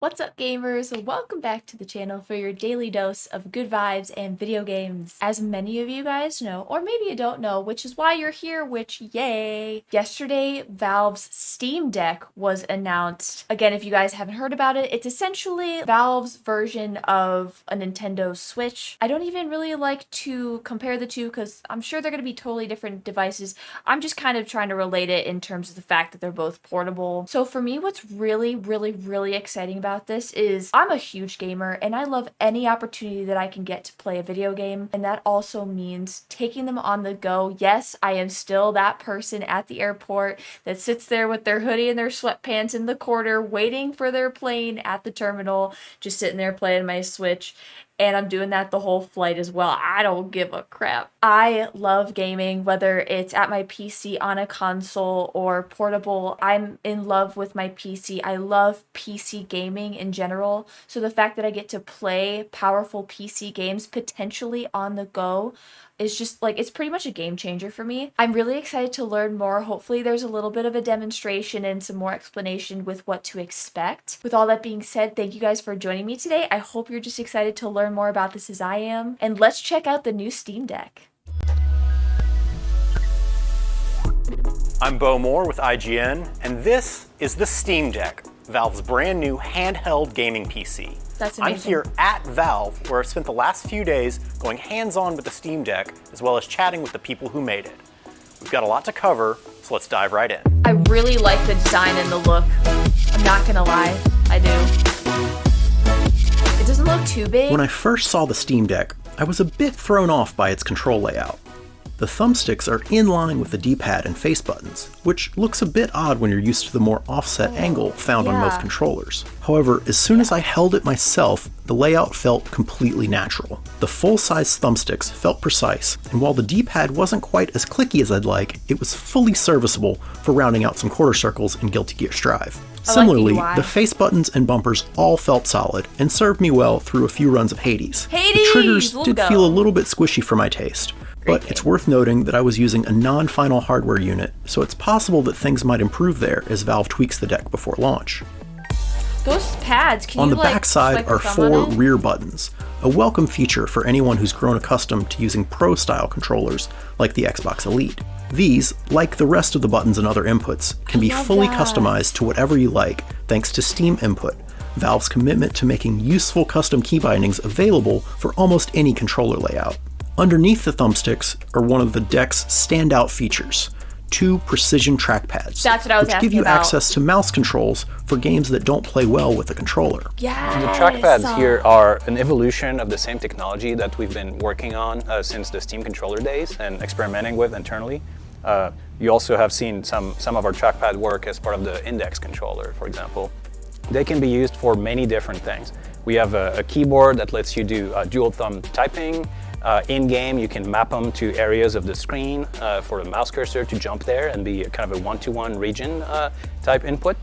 What's up, gamers? Welcome back to the channel for your daily dose of good vibes and video games. As many of you guys know, or maybe you don't know, which is why you're here, which yay! Yesterday, Valve's Steam Deck was announced. Again, if you guys haven't heard about it, it's essentially Valve's version of a Nintendo Switch. I don't even really like to compare the two because I'm sure they're going to be totally different devices. I'm just kind of trying to relate it in terms of the fact that they're both portable. So for me, what's really exciting about this is I'm a huge gamer and I love any opportunity that I can get to play a video game, and that also means taking them on the go. Yes, I am still that person at the airport that sits there with their hoodie and their sweatpants in the corner waiting for their plane at the terminal, just sitting there playing my Switch. And I'm doing that the whole flight as well. I don't give a crap. I love gaming, whether it's at my PC on a console or portable. I'm in love with my PC. I love PC gaming in general. So the fact that I get to play powerful PC games potentially on the go is just like, it's pretty much a game changer for me. I'm really excited to learn more. Hopefully there's a little bit of a demonstration and some more explanation with what to expect. With all that being said, thank you guys for joining me today. I hope you're just excited to learn more about this as I am. And let's check out the new Steam Deck. I'm Bo Moore with IGN, and this is the Steam Deck, Valve's brand new handheld gaming PC. That's amazing. I'm here at Valve, where I've spent the last few days going hands-on with the Steam Deck, as well as chatting with the people who made it. We've got a lot to cover, so let's dive right in. I really like the design and the look. I'm not gonna lie, I do. It doesn't look too big. When I first saw the Steam Deck, I was a bit thrown off by its control layout. The thumbsticks are in line with the D-pad and face buttons, which looks a bit odd when you're used to the more offset angle found on most controllers. However, as soon as I held it myself, the layout felt completely natural. The full-size thumbsticks felt precise, and while the D-pad wasn't quite as clicky as I'd like, it was fully serviceable for rounding out some quarter circles in Guilty Gear Strive. Similarly, the face buttons and bumpers all felt solid and served me well through a few runs of Hades. The triggers did feel a little bit squishy for my taste. But it's worth noting that I was using a non-final hardware unit, so it's possible that things might improve there as Valve tweaks the deck before launch. Those pads, can on you the back side are 4 rear buttons, a welcome feature for anyone who's grown accustomed to using pro-style controllers like the Xbox Elite. These, like the rest of the buttons and other inputs, can be fully customized to whatever you like thanks to Steam Input, Valve's commitment to making useful custom key bindings available for almost any controller layout. Underneath the thumbsticks are one of the deck's standout features, 2 precision trackpads, which give you access to mouse controls for games that don't play well with a controller. The trackpads here are an evolution of the same technology that we've been working on since the Steam controller days and experimenting with internally. You also have seen some of our trackpad work as part of the Index controller, for example. They can be used for many different things. We have a keyboard that lets you do dual thumb typing. In-game, you can map them to areas of the screen for the mouse cursor to jump there and be kind of a one-to-one region type input.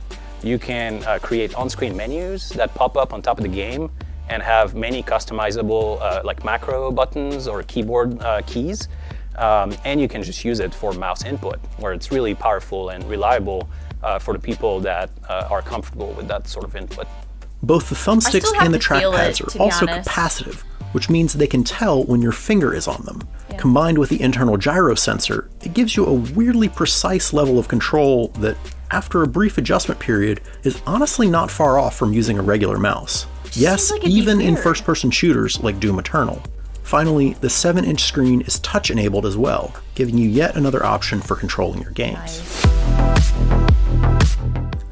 You can create on-screen menus that pop up on top of the game and have many customizable like macro buttons or keyboard keys. And you can just use it for mouse input, where it's really powerful and reliable for the people that are comfortable with that sort of input. Both the thumbsticks and the trackpads are also capacitive, which means they can tell when your finger is on them. Combined with the internal gyro sensor, it gives you a weirdly precise level of control that, after a brief adjustment period, is honestly not far off from using a regular mouse. Yes, even in first-person shooters like Doom Eternal. Finally, the 7-inch screen is touch-enabled as well, giving you yet another option for controlling your games.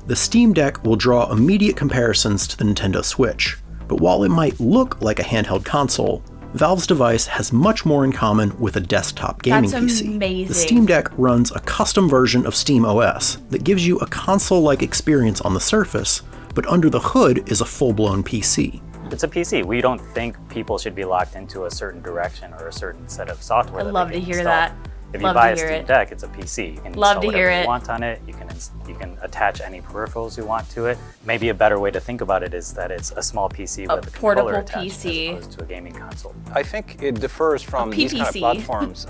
The Steam Deck will draw immediate comparisons to the Nintendo Switch, but while it might look like a handheld console, Valve's device has much more in common with a desktop gaming PC. The Steam Deck runs a custom version of Steam OS that gives you a console-like experience on the surface, but under the hood is a full-blown PC. It's a PC. We don't think people should be locked into a certain direction or a certain set of software. I love to hear that. If you Love buy to a hear Steam it. Deck, it's a PC. You can Love install to whatever hear you it. want on it. You can attach any peripherals you want to it. Maybe a better way to think about it is that it's a small PC with a portable controller attached PC. as opposed to a gaming console. I think it differs from these kind of PTC. platforms,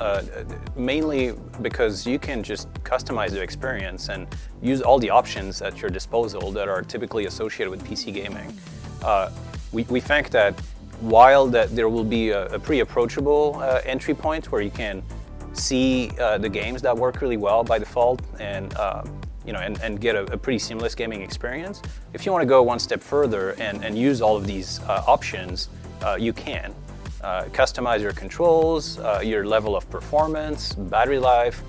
mainly because you can just customize the experience and use all the options at your disposal that are typically associated with PC gaming. We think that while that there will be a pretty approachable entry point where you can see the games that work really well by default and and get a pretty seamless gaming experience. If you want to go one step further and use all of these options, you can. Customize your controls, your level of performance, battery life,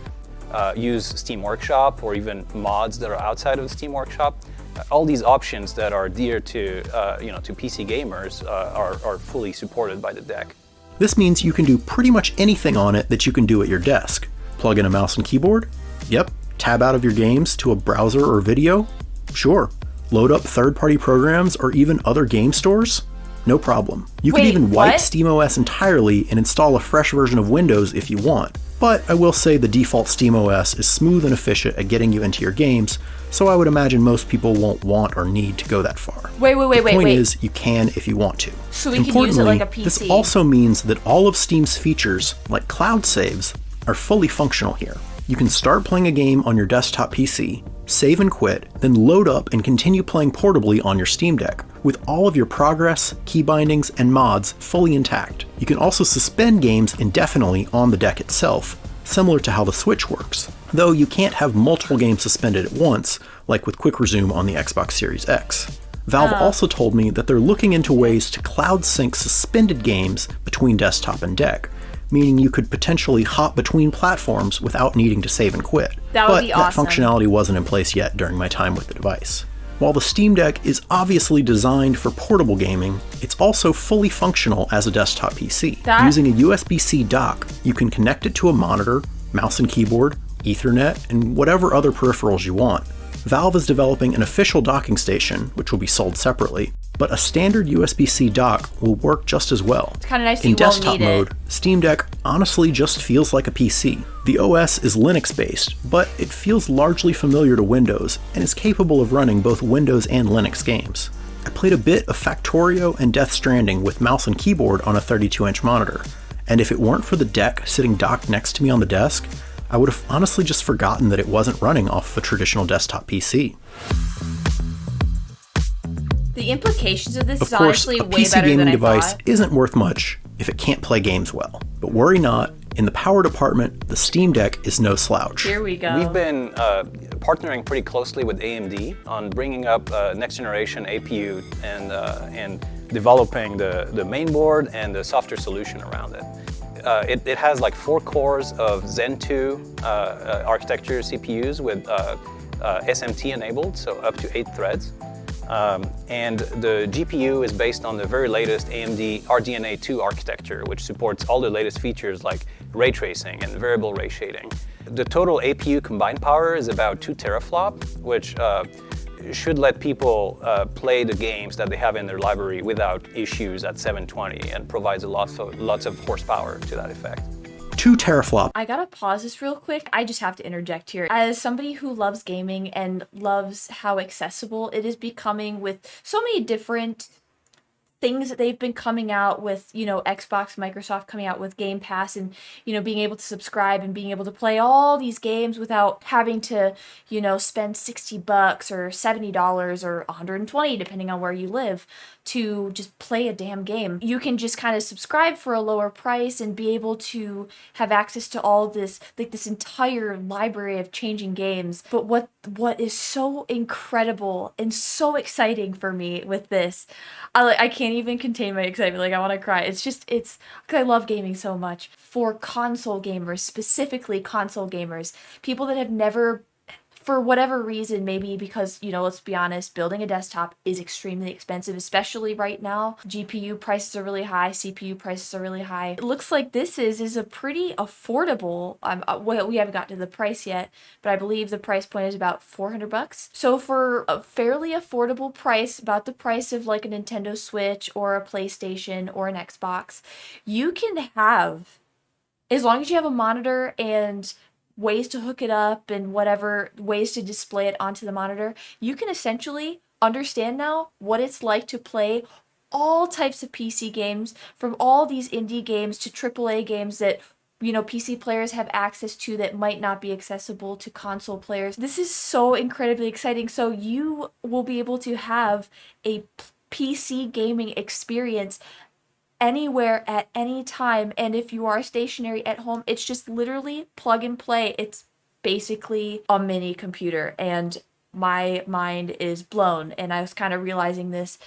use Steam Workshop or even mods that are outside of the Steam Workshop. All these options that are dear to to PC gamers are fully supported by the deck. This means you can do pretty much anything on it that you can do at your desk. Plug in a mouse and keyboard? Yep. Tab out of your games to a browser or video? Sure. Load up third-party programs or even other game stores? No problem. You can Wait, even wipe what? SteamOS entirely and install a fresh version of Windows if you want. But I will say the default SteamOS is smooth and efficient at getting you into your games, so I would imagine most people won't want or need to go that far. Wait. The point is, you can if you want to. So we can use it like a Importantly, this PC. also means that all of Steam's features, like cloud saves, are fully functional here. You can start playing a game on your desktop PC, save and quit, then load up and continue playing portably on your Steam Deck, with all of your progress, key bindings, and mods fully intact. You can also suspend games indefinitely on the deck itself, similar to how the Switch works, though you can't have multiple games suspended at once, like with Quick Resume on the Xbox Series X. Valve also told me that they're looking into ways to cloud sync suspended games between desktop and deck, meaning you could potentially hop between platforms without needing to save and quit. That would but be awesome. that functionality wasn't in place yet during my time with the device. While the Steam Deck is obviously designed for portable gaming, it's also fully functional as a desktop PC. Using a USB-C dock, you can connect it to a monitor, mouse and keyboard, Ethernet, and whatever other peripherals you want. Valve is developing an official docking station, which will be sold separately, but a standard USB-C dock will work just as well. It's kind of nice that In you won't desktop need mode, it. Steam Deck honestly just feels like a PC. The OS is Linux-based, but it feels largely familiar to Windows and is capable of running both Windows and Linux games. I played a bit of Factorio and Death Stranding with mouse and keyboard on a 32-inch monitor, and if it weren't for the deck sitting docked next to me on the desk, I would have honestly just forgotten that it wasn't running off a traditional desktop PC. The implications of this Of is course, honestly a way PC better than gaming I device thought. isn't worth much if it can't play games well. But worry not, in the power department, the Steam Deck is no slouch. Here we go. We've been partnering pretty closely with AMD on bringing up next generation APU and developing the mainboard and the software solution around it. It has like 4 cores of Zen 2 architecture CPUs with SMT enabled, so up to 8 threads. And the GPU is based on the very latest AMD RDNA 2 architecture, which supports all the latest features like ray tracing and variable ray shading. The total APU combined power is about 2 teraflop, which should let people play the games that they have in their library without issues at 720 and provides lots of horsepower to that effect. 2 teraflop. I gotta pause this real quick. I just have to interject here. As somebody who loves gaming and loves how accessible it is becoming with so many different things that they've been coming out with, Xbox, Microsoft coming out with Game Pass and, being able to subscribe and being able to play all these games without having to, spend $60 or $70 or $120, depending on where you live, to just play a damn game. You can just kind of subscribe for a lower price and be able to have access to all this, like this entire library of changing games. But what is so incredible and so exciting for me with this, I can't even contain my excitement. Like, I want to cry. It's because I love gaming so much. For console gamers, specifically console gamers, people that have never, for whatever reason, maybe because, let's be honest, building a desktop is extremely expensive, especially right now. GPU prices are really high, CPU prices are really high. It looks like this is a pretty affordable, we haven't got to the price yet, but I believe the price point is about $400. So for a fairly affordable price, about the price of like a Nintendo Switch or a PlayStation or an Xbox, you can have as long as you have a monitor and ways to hook it up and whatever ways to display it onto the monitor, you can essentially understand now what it's like to play all types of PC games, from all these indie games to AAA games that PC players have access to that might not be accessible to console players. This is so incredibly exciting. So you will be able to have a PC gaming experience anywhere at any time. And if you are stationary at home, it's just literally plug and play. It's basically a mini computer, and my mind is blown. And I was kind of realizing this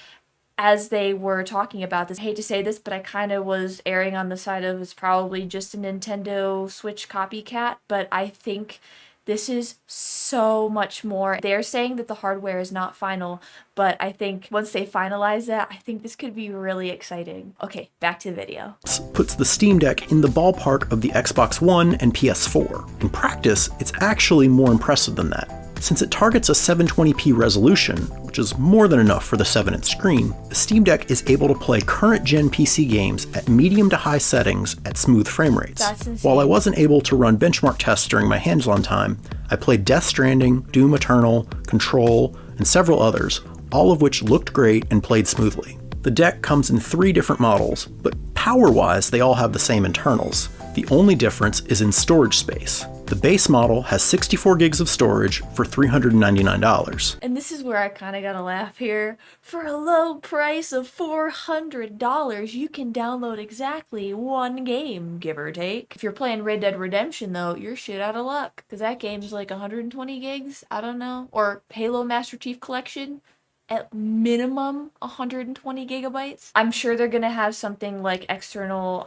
as they were talking about this. I hate to say this, but I kind of was erring on the side of it's probably just a Nintendo Switch copycat, but I think this is so much more. They're saying that the hardware is not final, but I think once they finalize that, I think this could be really exciting. Okay, back to the video. Puts the Steam Deck in the ballpark of the Xbox One and PS4. In practice, it's actually more impressive than that. Since it targets a 720p resolution, which is more than enough for the 7-inch screen, the Steam Deck is able to play current-gen PC games at medium to high settings at smooth frame rates. That's insane. While I wasn't able to run benchmark tests during my hands-on time, I played Death Stranding, Doom Eternal, Control, and several others, all of which looked great and played smoothly. The deck comes in 3 different models, but power-wise they all have the same internals. The only difference is in storage space. The base model has 64 gigs of storage for $399. And this is where I kind of gotta laugh here. For a low price of $400, you can download exactly 1 game, give or take. If you're playing Red Dead Redemption though, you're shit out of luck, because that game's like 120 gigs, I don't know. Or Halo Master Chief Collection, at minimum 120 gigabytes. I'm sure they're gonna have something like external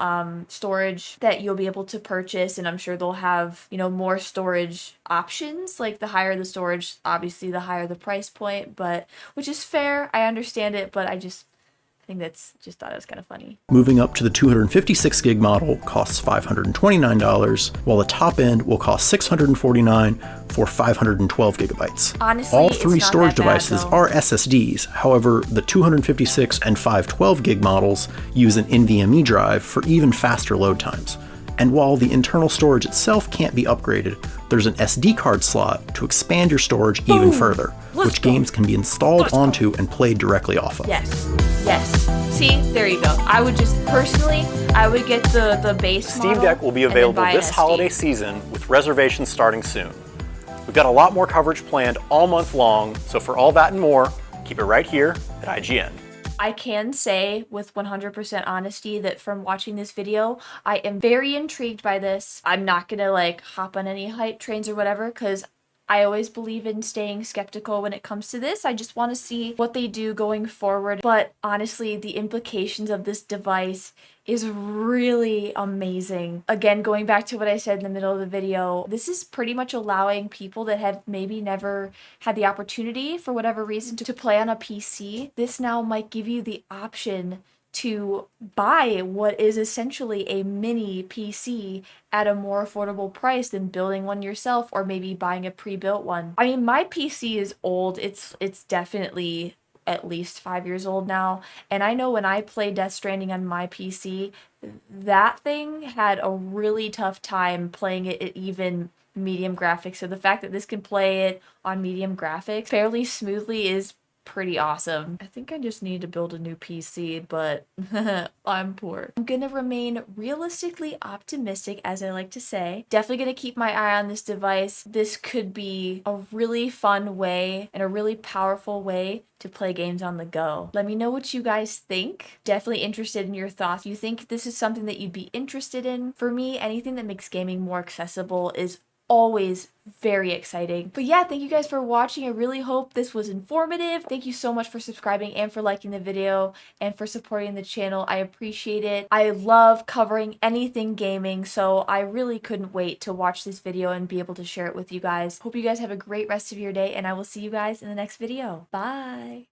storage that you'll be able to purchase, and I'm sure they'll have, more storage options. Like the higher the storage, obviously the higher the price point, but which is fair. I understand it, but I think that's just thought it was kind of funny. Moving up to the 256 gig model costs $529, while the top end will cost $649 for 512 gigabytes. Honestly, all it's 3 not storage that bad, devices though. are SSDs. However, the 256 and 512 gig models use an NVMe drive for even faster load times. And while the internal storage itself can't be upgraded, there's an SD card slot to expand your storage even further, which games can be installed onto and played directly off of. Yes. See, there you go. I would just, personally, I would get the base Steam model Deck will be and then available buy an this SD. holiday season with reservations starting soon. We've got a lot more coverage planned all month long, so for all that and more, keep it right here at IGN. I can say with 100% honesty that from watching this video, I am very intrigued by this. I'm not gonna hop on any hype trains or whatever, because I always believe in staying skeptical when it comes to this. I just want to see what they do going forward. But honestly, the implications of this device is really amazing. Again, going back to what I said in the middle of the video, this is pretty much allowing people that have maybe never had the opportunity for whatever reason to play on a PC. This now might give you the option to buy what is essentially a mini PC at a more affordable price than building one yourself, or maybe buying a pre-built one. I mean, my PC is old. It's definitely at least 5 years old now, and I know when I played Death Stranding on my PC, that thing had a really tough time playing it at even medium graphics. So the fact that this can play it on medium graphics fairly smoothly is pretty awesome. I think I just need to build a new PC, but I'm poor. I'm gonna remain realistically optimistic, as I like to say. Definitely gonna keep my eye on this device. This could be a really fun way and a really powerful way to play games on the go. Let me know what you guys think. Definitely interested in your thoughts. You think this is something that you'd be interested in? For me, anything that makes gaming more accessible is always very exciting. But yeah, thank you guys for watching. I really hope this was informative. Thank you so much for subscribing and for liking the video and for supporting the channel. I appreciate it. I love covering anything gaming, so I really couldn't wait to watch this video and be able to share it with you guys. Hope you guys have a great rest of your day, and I will see you guys in the next video. Bye!